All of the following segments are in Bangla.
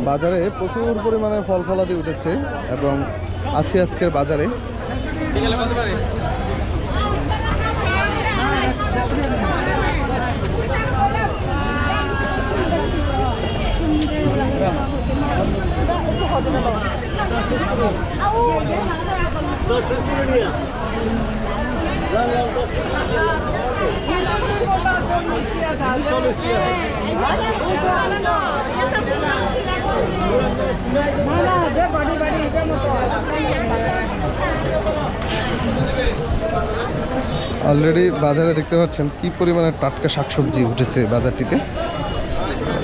বাজারে প্রচুর পরিমাণে ফল ফলাদি উঠেছে এবং আছে আজকের বাজারে। অলরেডি বাজারে দেখতে পাচ্ছেন কি পরিমাণে টাটকা শাকসবজি উঠেছে বাজারটিতে।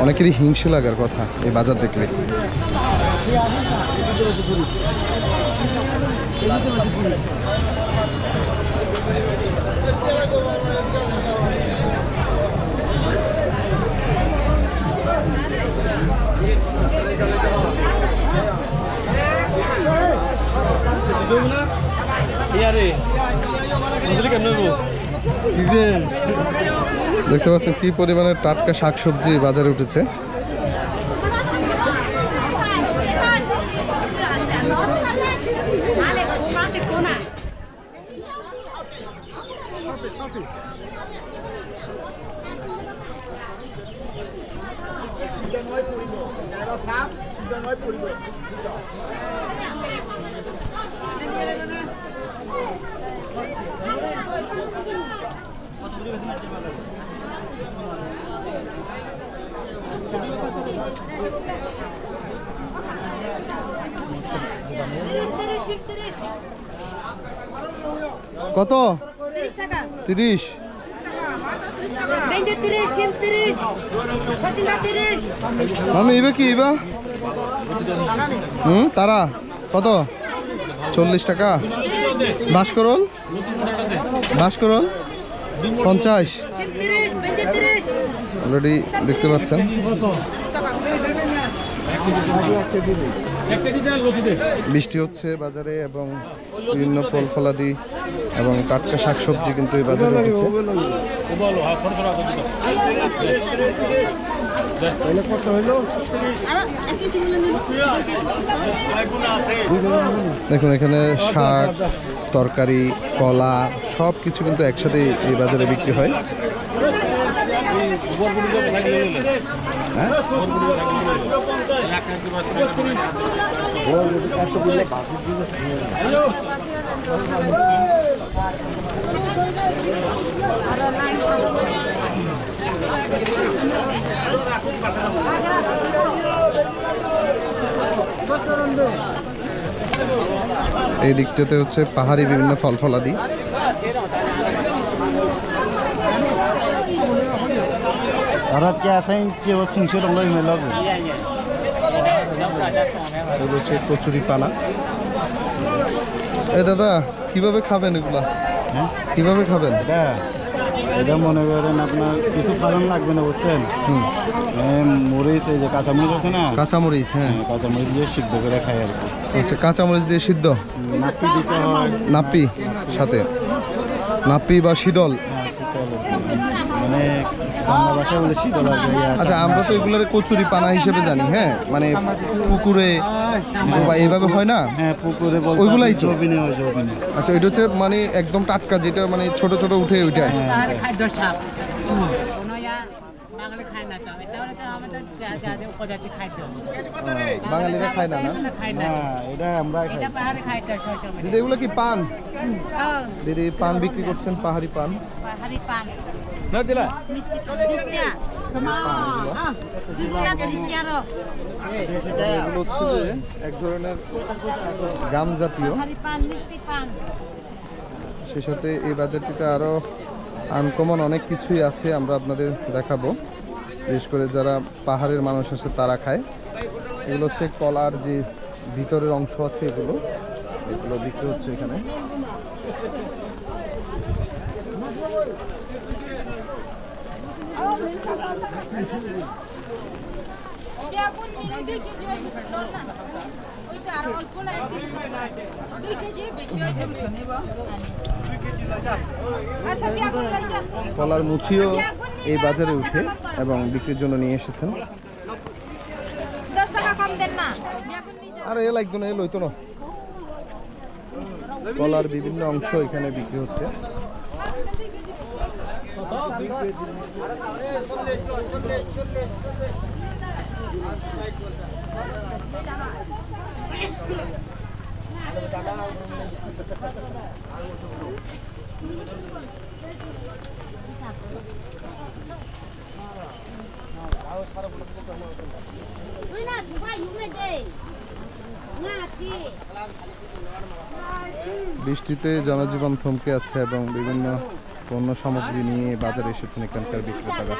অনেকেরই হিংসে লাগার কথা এই বাজার দেখলে। দেখতে পাচ্ছেন কি পরিমাণে টাটকা শাকসবজি বাজারে উঠেছে। কত? 30। আমি ইবা কি ইবা তারা কত? 40 টাকা। বাঁশকরল 50। অলরেডি দেখতে পাচ্ছেন বৃষ্টি হচ্ছে বাজারে এবং বিভিন্ন ফল ফলাদি এবং টাটকা শাকসবজি কিন্তু এই বাজারে উঠেছে। দেখুন এখানে শাক, তরকারি, কলা সব কিছু কিন্তু একসাথে এই বাজারে বিক্রি হয়। এই দিকটাতে হচ্ছে পাহাড়ি বিভিন্ন ফল ফলাদি। কচুরি পানা। এ দাদা কিভাবে খাবেন এগুলা? কিভাবে খাবেন? এটা মনে করেন আপনার কিছু ফলন লাগবে না, বুঝছেন? মরিচ, এই যে কাঁচামরিচ আছে না, কাঁচামরিচ, হ্যাঁ কাঁচামরিচ দিয়ে সিদ্ধ করে খাই আর কি। আচ্ছা, কাঁচামরিচ দিয়ে সিদ্ধ। নাপ্পি দিতে হয়, নাপ্পি সাথে, নাপ্পি বা শীতল, মানে বাংলা ভাষায় বলে শীতল আর কি। আচ্ছা, আমরা তো এগুলোর কচুরি পানা হিসেবে জানি, হ্যাঁ মানে পুকুরে বা এইভাবে হয় না? হ্যাঁ, পুকুরে বলতে ওইগুলাই তো। জবিনে হয়, জবিনে। আচ্ছা, ওইটা হচ্ছে মানে একদম টাটকা, যেটা মানে ছোট ছোট উঠে ওইটাই। বাঙালিরা খায় না? এটা আমরা দিদি এগুলো কি পান? দিদি পান বিক্রি করছেন, পাহাড়ি পান। এগুলো হচ্ছে যে এক ধরনের গাম জাতীয়। সেই সাথে এই বাজারটিতে আরো আনকমন অনেক কিছুই আছে, আমরা আপনাদের দেখাবো। বিশেষ করে যারা পাহাড়ের মানুষ আছে তারা খায়। এগুলো হচ্ছে কলার যে ভিতরের অংশ আছে, এগুলো বিক্রি হচ্ছে এখানে। কলার মুচিও এই বাজারে উঠে এবং বিক্রির জন্য নিয়ে এসেছেন। দাম দেন না আর এ লাগতো না, এ লইতো না। কলার বিভিন্ন অংশ এখানে বিক্রি হচ্ছে। বৃষ্টিতে জনজীবন থমকে আছে এবং বিভিন্ন পণ্য সামগ্রী নিয়ে বাজারে এসেছেন এখানকার বিক্রেতারা।